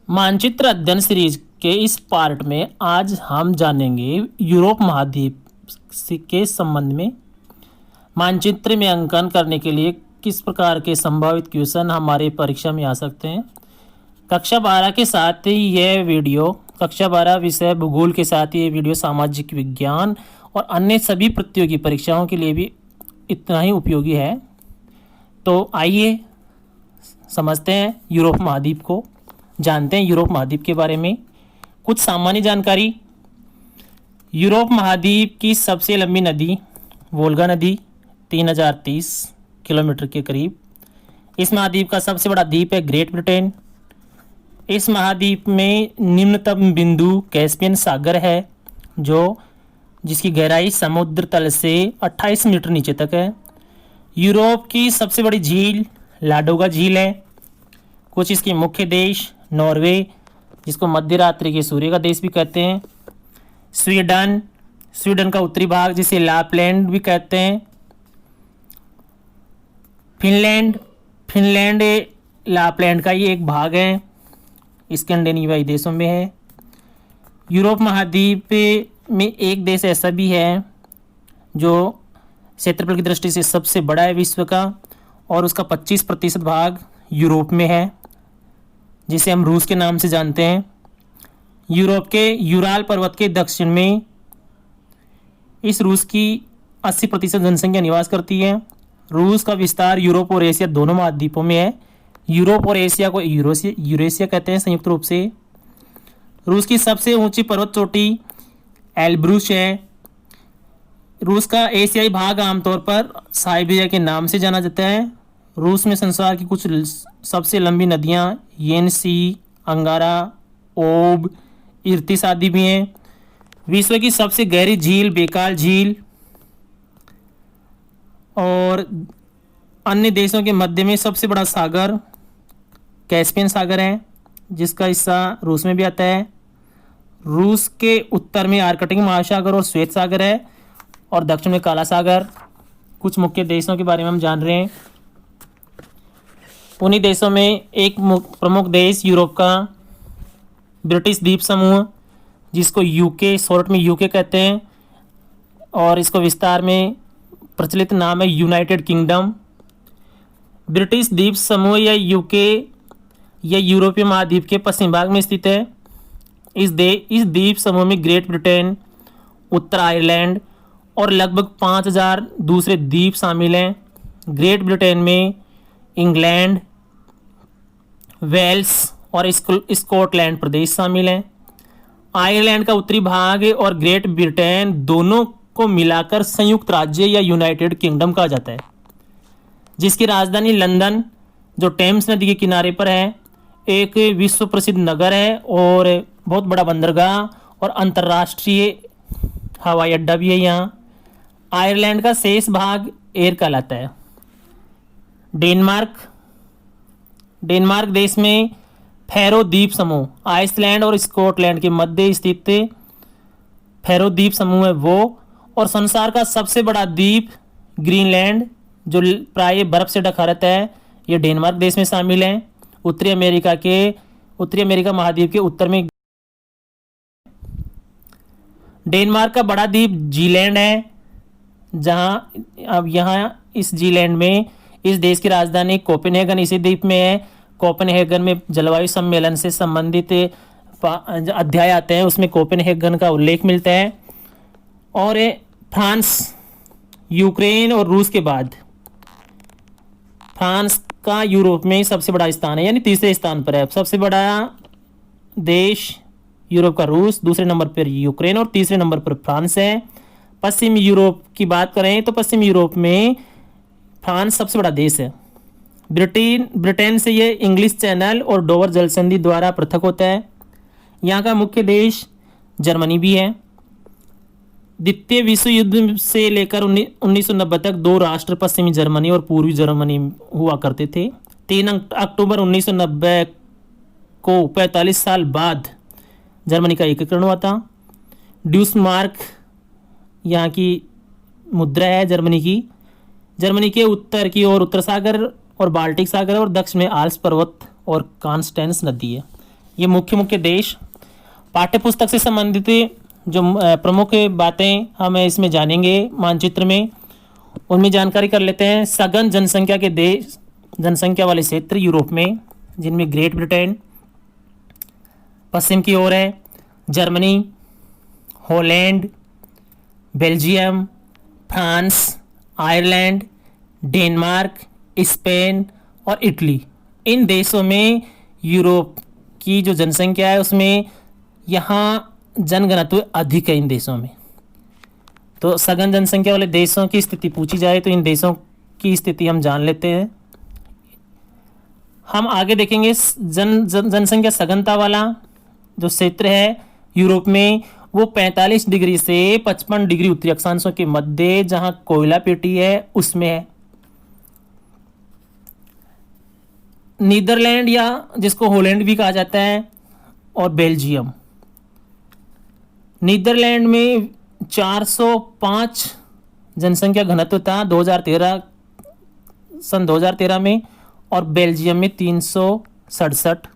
मानचित्र अध्ययन सीरीज के इस पार्ट में आज हम जानेंगे यूरोप महाद्वीप के संबंध में। मानचित्र में अंकन करने के लिए किस प्रकार के संभावित क्वेश्चन हमारे परीक्षा में आ सकते हैं। कक्षा 12 के साथ ही यह वीडियो कक्षा 12 विषय भूगोल के साथ ही ये वीडियो सामाजिक विज्ञान और अन्य सभी प्रतियोगी परीक्षाओं के लिए भी इतना ही उपयोगी है। तो आइए समझते हैं यूरोप महाद्वीप को, जानते हैं यूरोप महाद्वीप के बारे में कुछ सामान्य जानकारी। यूरोप महाद्वीप की सबसे लंबी नदी वोल्गा नदी 3030 किलोमीटर के करीब। इस महाद्वीप का सबसे बड़ा द्वीप है ग्रेट ब्रिटेन। इस महाद्वीप में निम्नतम बिंदु कैस्पियन सागर है जिसकी गहराई समुद्र तल से 28 मीटर नीचे तक है। यूरोप की सबसे बड़ी झील लाडोगा झील है। कुछ इसके मुख्य देश नॉर्वे, जिसको मध्य रात्रि के सूर्य का देश भी कहते हैं। स्वीडन का उत्तरी भाग जिसे लापलैंड भी कहते हैं। फिनलैंड लापलैंड का ही एक भाग है, स्कैंडिनेवियाई देशों में है। यूरोप महाद्वीप में एक देश ऐसा भी है जो क्षेत्रफल की दृष्टि से सबसे बड़ा है विश्व का, और उसका 25% भाग यूरोप में है, जिसे हम रूस के नाम से जानते हैं। यूरोप के यूराल पर्वत के दक्षिण में इस रूस की 80% जनसंख्या निवास करती है। रूस का विस्तार यूरोप और एशिया दोनों महाद्वीपों में है। यूरोप और एशिया को यूरेशिया कहते हैं संयुक्त रूप से। रूस की सबसे ऊंची पर्वत चोटी एल्ब्रूस है। रूस का एशियाई भाग आमतौर पर साइबेरिया के नाम से जाना जाता है। रूस में संसार की कुछ सबसे लंबी नदियां येनसी, अंगारा, ओब, इर्तिस आदि भी हैं। विश्व की सबसे गहरी झील बेकाल झील और अन्य देशों के मध्य में सबसे बड़ा सागर कैस्पियन सागर है, जिसका हिस्सा रूस में भी आता है। रूस के उत्तर में आर्कटिक महासागर और श्वेत सागर है, और दक्षिण में काला सागर। कुछ मुख्य देशों के बारे में हम जान रहे हैं। उन्हीं देशों में एक प्रमुख देश यूरोप का ब्रिटिश द्वीप समूह, जिसको यूके शॉर्ट में यूके कहते हैं, और इसको विस्तार में प्रचलित नाम है यूनाइटेड किंगडम। ब्रिटिश द्वीप समूह या यूके या यूरोपीय महाद्वीप के पश्चिम भाग में स्थित है। इस द्वीप समूह में ग्रेट ब्रिटेन, उत्तर आयरलैंड और लगभग 5000 दूसरे द्वीप शामिल हैं। ग्रेट ब्रिटेन में इंग्लैंड, वेल्स और स्कॉटलैंड प्रदेश शामिल हैं। आयरलैंड का उत्तरी भाग और ग्रेट ब्रिटेन दोनों को मिलाकर संयुक्त राज्य या यूनाइटेड किंगडम कहा जाता है, जिसकी राजधानी लंदन, जो टेम्स नदी के किनारे पर है, एक विश्व प्रसिद्ध नगर है और बहुत बड़ा बंदरगाह और अंतर्राष्ट्रीय हवाई अड्डा भी है यहाँ। आयरलैंड का शेष भाग एयर कहलाता है। डेनमार्क देश में फैरो द्वीप समूह, आइसलैंड और स्कॉटलैंड के मध्य स्थित फैरो द्वीप समूह है वो, और संसार का सबसे बड़ा द्वीप ग्रीनलैंड, जो प्राय बर्फ से ढका रहता है, ये डेनमार्क देश में शामिल है। उत्तरी अमेरिका महाद्वीप के उत्तर में डेनमार्क का बड़ा द्वीप जीलैंड है, जहां अब यहाँ इस जीलैंड में इस देश की राजधानी कोपेनहेगन इसी द्वीप में है। कोपेनहेगन में जलवायु सम्मेलन से संबंधित अध्याय आते हैं, उसमें कोपेनहेगन का उल्लेख मिलता है। और फ्रांस, यूक्रेन और रूस के बाद फ्रांस का यूरोप में सबसे बड़ा स्थान है, यानी तीसरे स्थान पर है। सबसे बड़ा देश यूरोप का रूस, दूसरे नंबर पर यूक्रेन और तीसरे नंबर पर फ्रांस है। पश्चिम यूरोप की बात करें तो पश्चिम यूरोप में फ्रांस सबसे बड़ा देश है। ब्रिटेन से ये इंग्लिश चैनल और डोवर जलसंधि द्वारा पृथक होता है। यहाँ का मुख्य देश जर्मनी भी है। द्वितीय विश्व युद्ध से लेकर 1990 तक दो राष्ट्र पश्चिमी जर्मनी और पूर्वी जर्मनी हुआ करते थे। 3 अक्टूबर 1990 को 45 साल बाद जर्मनी का एकीकरण हुआ था। ड्यूसमार्क यहाँ की मुद्रा है जर्मनी की। जर्मनी के उत्तर की ओर उत्तर सागर और बाल्टिक सागर और दक्षिण में आल्प्स पर्वत और कॉन्स्टेंस नदी है। ये मुख्य मुख्य देश। पाठ्य पुस्तक से संबंधित जो प्रमुख बातें हम इसमें जानेंगे मानचित्र में, उनमें जानकारी कर लेते हैं। सघन जनसंख्या के देश, जनसंख्या वाले क्षेत्र यूरोप में, जिनमें ग्रेट ब्रिटेन पश्चिम की ओर है, Germany, Holland, Belgium, France, Ireland, Denmark, Spain और इटली। इन देशों में यूरोप की जो जनसंख्या है उसमें यहाँ जनघनत्व अधिक है इन देशों में। तो सघन जनसंख्या वाले देशों की स्थिति पूछी जाए तो इन देशों की स्थिति हम जान लेते हैं। हम आगे देखेंगे जनसंख्या सघनता वाला जो क्षेत्र है यूरोप में, वो 45 डिग्री से 55 डिग्री उत्तरी अक्षांशों के मध्य, जहां कोयला पेटी है उसमें है। नीदरलैंड या जिसको हॉलैंड भी कहा जाता है, और बेल्जियम। नीदरलैंड में 405 जनसंख्या घनत्व था 2013 सन 2013 में, और बेल्जियम में 367।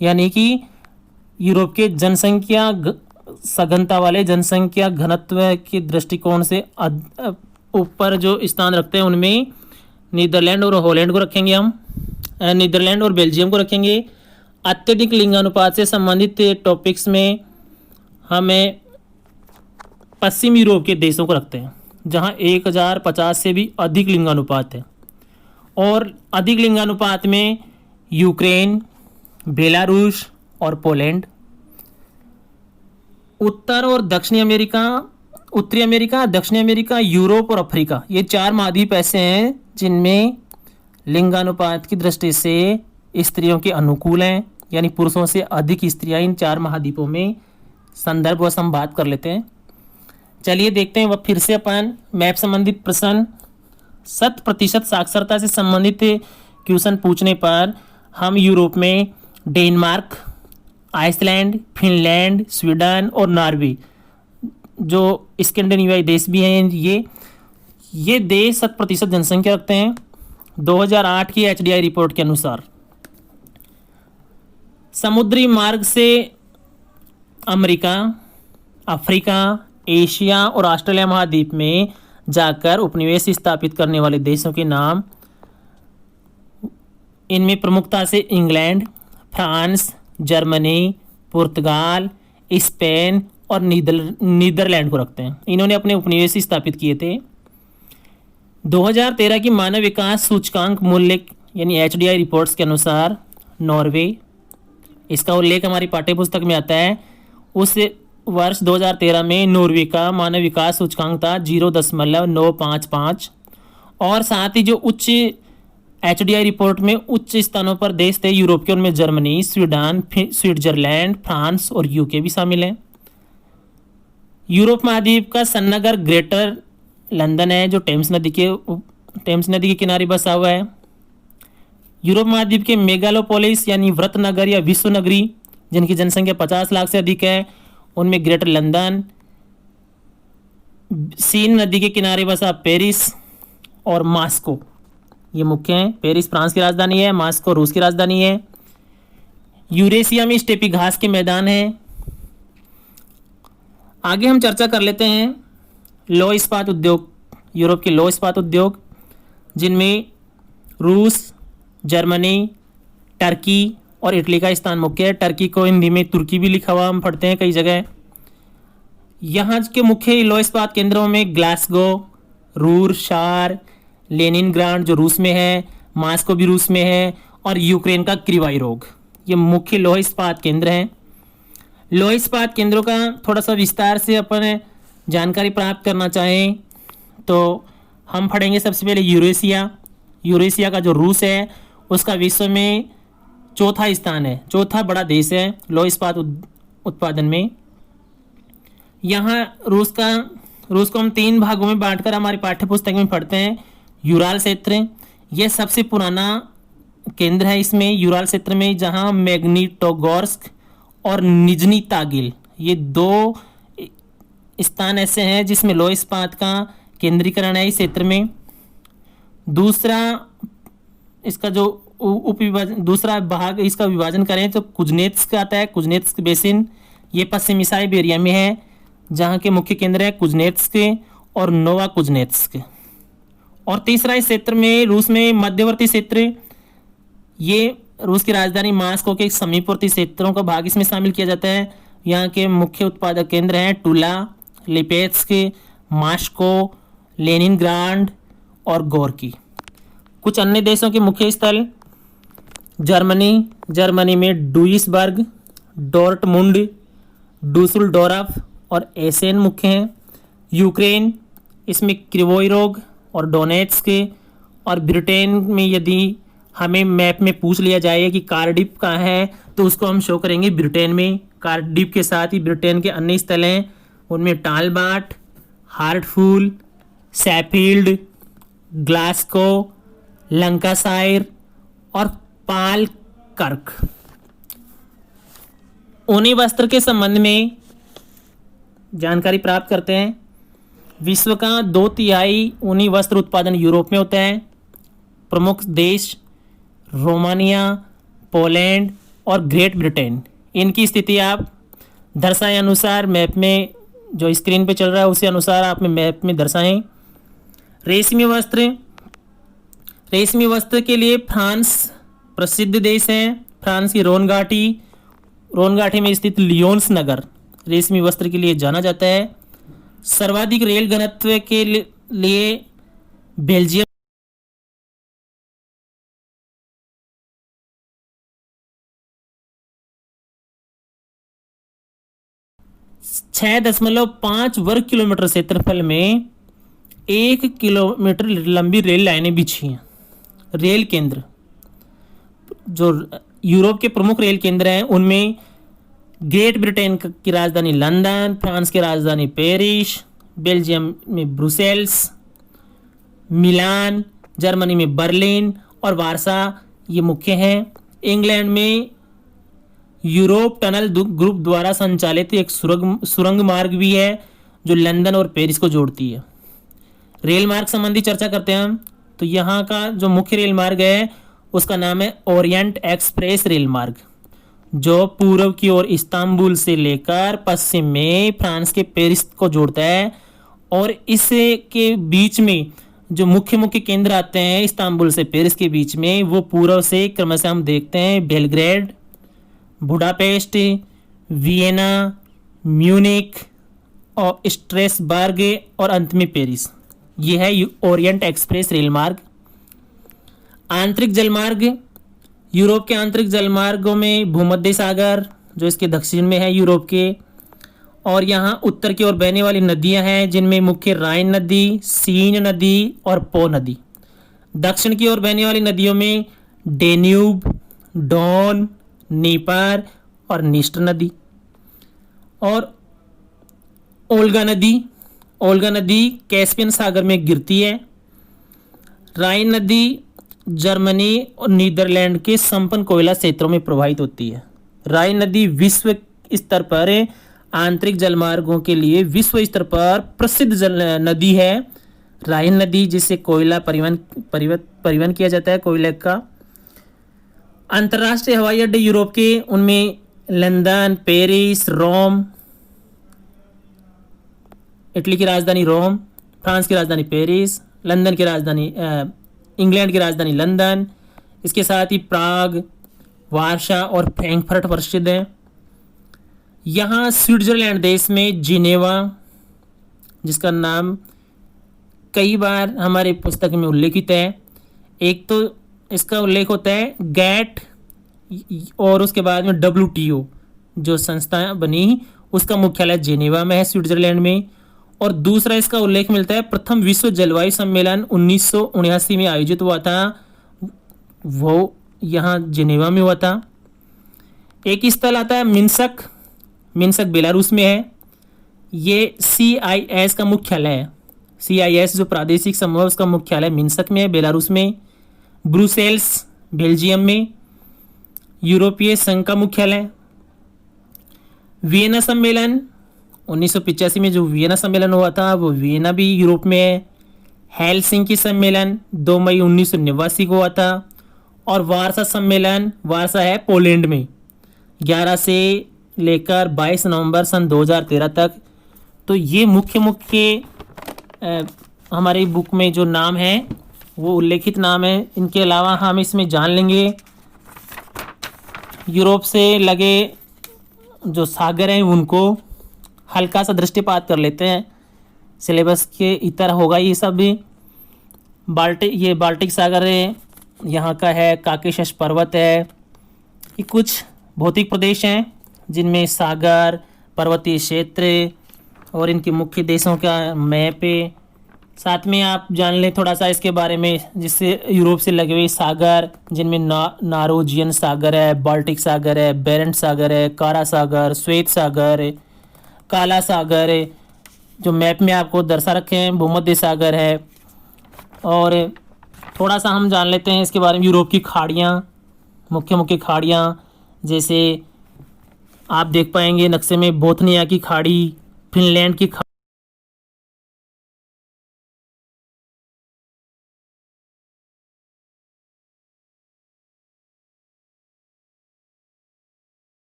यानी कि यूरोप के जनसंख्या सघनता वाले जनसंख्या घनत्व के दृष्टिकोण से ऊपर जो स्थान रखते हैं उनमें नीदरलैंड और हॉलैंड को रखेंगे हम, नीदरलैंड और बेल्जियम को रखेंगे। अत्यधिक लिंगानुपात से संबंधित टॉपिक्स में हमें पश्चिम यूरोप के देशों को रखते हैं, जहां 1050 से भी अधिक लिंगानुपात है। और अधिक लिंगानुपात में यूक्रेन, बेलारूस और पोलैंड। उत्तर और दक्षिणी अमेरिका, उत्तरी अमेरिका, दक्षिणी अमेरिका, यूरोप और अफ्रीका, ये 4 महाद्वीप ऐसे हैं जिनमें लिंगानुपात की दृष्टि से स्त्रियों के अनुकूल हैं, यानी पुरुषों से अधिक स्त्रियां इन 4 महाद्वीपों में संदर्भ व हम बात कर लेते हैं। चलिए देखते हैं वह फिर से अपन मैप संबंधित प्रश्न। 100% साक्षरता से संबंधित क्वेश्चन पूछने पर हम यूरोप में डेनमार्क, आइसलैंड, फिनलैंड, स्वीडन और नॉर्वे, जो स्कैंडिनेवियाई देश भी हैं, ये देश 100% जनसंख्या रखते हैं 2008 की HDI रिपोर्ट के अनुसार। समुद्री मार्ग से अमेरिका, अफ्रीका, एशिया और ऑस्ट्रेलिया महाद्वीप में जाकर उपनिवेश स्थापित करने वाले देशों के नाम, इनमें प्रमुखता से इंग्लैंड, फ्रांस, जर्मनी, पुर्तगाल, स्पेन और नीदरलैंड को रखते हैं। इन्होंने अपने उपनिवेश स्थापित किए थे। 2013 की मानव विकास सूचकांक मूल्य यानी HDI रिपोर्ट्स के अनुसार नॉर्वे, इसका उल्लेख हमारी पाठ्यपुस्तक में आता है, उस वर्ष 2013 में नॉर्वे का मानव विकास सूचकांक था 0.955। और साथ ही जो उच्च HDI रिपोर्ट में उच्च स्थानों पर देश थे यूरोप के, उनमें जर्मनी, स्वीडन, स्विट्जरलैंड, फ्रांस और UK भी शामिल हैं। यूरोप महाद्वीप का सन्नगर ग्रेटर लंदन है, जो टेम्स नदी के किनारे बसा हुआ है। यूरोप महाद्वीप के मेगालोपोलिस यानी व्रत नगर या विश्व नगरी, जिनकी जनसंख्या 50 लाख से अधिक है, उनमें ग्रेटर लंदन, सीन नदी के किनारे बसा पेरिस और मास्को, ये मुख्य हैं। पेरिस फ्रांस की राजधानी है, मास्को रूस की राजधानी है। यूरेशिया में स्टेपी घास के मैदान हैं। आगे हम चर्चा कर लेते हैं लौह इस्पात उद्योग, यूरोप के लौह इस्पात उद्योग, जिनमें रूस, जर्मनी, टर्की और इटली का स्थान मुख्य है। टर्की को हिंदी में तुर्की भी लिखा हुआ हम पढ़ते हैं कई जगह। यहाँ के मुख्य लौह इस्पात केंद्रों में ग्लासगो, रूर, शार, लेनिनग्राड जो रूस में है, मास्को भी रूस में है, और यूक्रेन का क्रिवाई रोग, ये मुख्य लौह इस्पात केंद्र हैं। लौह इस्पात केंद्रों का थोड़ा सा विस्तार से अपन जानकारी प्राप्त करना चाहें तो हम पढ़ेंगे सबसे पहले यूरेशिया का जो रूस है उसका विश्व में चौथा स्थान है, चौथा बड़ा देश है लौह इस्पात उत्पादन में। यहाँ रूस को हम 3 भागों में बांटकर हमारी पाठ्यपुस्तक में पढ़ते हैं। यूराल क्षेत्र, यह सबसे पुराना केंद्र है इसमें, यूराल क्षेत्र में, जहाँ मैग्निटोगोर्स्क और निजनी तागिल, ये 2 स्थान ऐसे हैं जिसमें लौह इस्पात का केंद्रीकरण है इस क्षेत्र में। दूसरा इसका जो उपविभाजन, दूसरा भाग इसका विभाजन करें तो कुजनेत्स्क आता है, कुजनेत्स्क बेसिन। ये पश्चिमी साइबेरिया में है, जहाँ के मुख्य केंद्र है कुजनेत्स्क और नोवा कुजनेत्स्क। और तीसरा इस क्षेत्र में रूस में मध्यवर्ती क्षेत्र, ये रूस की राजधानी मास्को के समीपवर्ती क्षेत्रों का भाग इसमें शामिल किया जाता है। यहाँ के मुख्य उत्पादक केंद्र हैं टूला, लिपेत्स्क, मास्को, लेनिनग्राड और गोर्की। कुछ अन्य देशों के मुख्य स्थल, जर्मनी में डुइसबर्ग, डोर्टमुंड, डुसुलडोर्फ और एसेन मुख्य हैं। यूक्रेन, इसमें क्रिवोई रोग और डोनेट्स्क। और ब्रिटेन में यदि हमें मैप में पूछ लिया जाए कि कार्डिफ कहाँ है, तो उसको हम शो करेंगे ब्रिटेन में। कार्डिफ के साथ ही ब्रिटेन के अन्य स्थल हैं, उनमें टालबाट, हार्टफुल, शैफील्ड, ग्लासगो, लंकाशायर और पालकर्क। ऊनी वस्त्र के संबंध में जानकारी प्राप्त करते हैं। विश्व का 2/3 ऊनी वस्त्र उत्पादन यूरोप में होता है। प्रमुख देश रोमानिया, पोलैंड और ग्रेट ब्रिटेन। इनकी स्थिति आप दर्शाए अनुसार मैप में, जो स्क्रीन पे चल रहा है उसी अनुसार आप मैप में दर्शाएं। रेशमी वस्त्र के लिए फ्रांस प्रसिद्ध देश है। फ्रांस की रोन घाटी में स्थित लियोन्स नगर रेशमी वस्त्र के लिए जाना जाता है। सर्वाधिक रेल घनत्व के लिए बेल्जियम 6.5 वर्ग किलोमीटर क्षेत्रफल में 1 किलोमीटर लंबी रेल लाइनें बिछी हैं। रेल केंद्र, जो यूरोप के प्रमुख रेल केंद्र हैं, उनमें ग्रेट ब्रिटेन की राजधानी लंदन, फ्रांस की राजधानी पेरिस, बेल्जियम में ब्रुसेल्स, मिलान, जर्मनी में बर्लिन और वारसा ये मुख्य हैं। इंग्लैंड में यूरोप टनल ग्रुप द्वारा संचालित एक सुरंग मार्ग भी है जो लंदन और पेरिस को जोड़ती है। रेल मार्ग संबंधी चर्चा करते हैं हम, तो यहाँ का जो मुख्य रेल मार्ग है उसका नाम है ओरिएंट एक्सप्रेस रेल मार्ग, जो पूर्व की ओर इस्तांबुल से लेकर पश्चिम में फ्रांस के पेरिस को जोड़ता है। और इसके के बीच में जो मुख्य केंद्र आते हैं इस्तांबुल से पेरिस के बीच में, वो पूर्व से क्रमशः हम देखते हैं बेलग्रेड, बुडापेस्ट, वियना, म्यूनिक और स्ट्रेसबर्ग और अंत में पेरिस। ये है ओरिएंट एक्सप्रेस रेल मार्ग। आंतरिक जलमार्ग, यूरोप के आंतरिक जलमार्गों में भूमध्य सागर जो इसके दक्षिण में है यूरोप के, और यहाँ उत्तर की ओर बहने वाली नदियाँ हैं जिनमें मुख्य राइन नदी, सीन नदी और पो नदी। दक्षिण की ओर बहने वाली नदियों में डेन्यूब, डॉन, नीपर और निस्टर नदी। और ओल्गा नदी कैस्पियन सागर में गिरती है। राइन नदी जर्मनी और नीदरलैंड के संपन्न कोयला क्षेत्रों में प्रवाहित होती है। राइन नदी विश्व स्तर पर आंतरिक जलमार्गों के लिए विश्व स्तर पर प्रसिद्ध नदी है। राइन नदी जिससे कोयला परिवहन किया जाता है, कोयले का। अंतर्राष्ट्रीय हवाई अड्डे यूरोप के, उनमें लंदन, पेरिस, रोम, इटली की राजधानी रोम, फ्रांस की राजधानी पेरिस, लंदन की राजधानी इंग्लैंड की राजधानी लंदन, इसके साथ ही प्राग, वार्सा और फ्रैंकफर्ट प्रसिद्ध हैं। यहाँ स्विट्जरलैंड देश में जिनेवा, जिसका नाम कई बार हमारे पुस्तक में उल्लेखित है। एक तो इसका उल्लेख होता है गैट और उसके बाद में WTO जो संस्था बनी उसका मुख्यालय जिनेवा में है स्विट्जरलैंड में। और दूसरा इसका उल्लेख मिलता है प्रथम विश्व जलवायु सम्मेलन 1979 में आयोजित हुआ था, वो यहाँ जिनेवा में हुआ था। एक स्थल आता है मिन्स्क बेलारूस में है। ये CIS का मुख्यालय है। CIS जो प्रादेशिक समूह है उसका मुख्यालय मिन्स्क में है, बेलारूस में। ब्रुसेल्स बेल्जियम में, यूरोपीय संघ का मुख्यालय। वियना सम्मेलन 1985 में जो वियना सम्मेलन हुआ था वो वियना भी यूरोप में है। हेलसिंकी सम्मेलन 2 मई 1989 को हुआ था। और वार्सा सम्मेलन, वार्सा है पोलैंड में, 11 से लेकर 22 नवंबर सन 2013 तक। तो ये मुख्य हमारी बुक में जो नाम है वो उल्लेखित नाम है। इनके अलावा हम इसमें जान लेंगे यूरोप से लगे जो सागर हैं उनको हल्का सा दृष्टिपात कर लेते हैं, सिलेबस के इतर होगा ये सब भी। ये बाल्टिक सागर है, यहाँ का है काकेशस पर्वत है। ये कुछ भौतिक प्रदेश हैं जिनमें सागर, पर्वतीय क्षेत्र और इनके मुख्य देशों का मैप है। साथ में आप जान लें थोड़ा सा इसके बारे में, जिससे यूरोप से लगे हुए सागर जिनमें नारोजियन सागर है, बाल्टिक सागर है, बेरेंट सागर है, कारा सागर, श्वेत सागर है, काला सागर है, जो मैप में आपको दर्शा रखे हैं, भूमध्य सागर है। और थोड़ा सा हम जान लेते हैं इसके बारे में यूरोप की खाड़ियाँ, मुख्य खाड़ियाँ, जैसे आप देख पाएंगे नक्शे में बोथनिया की खाड़ी, फिनलैंड की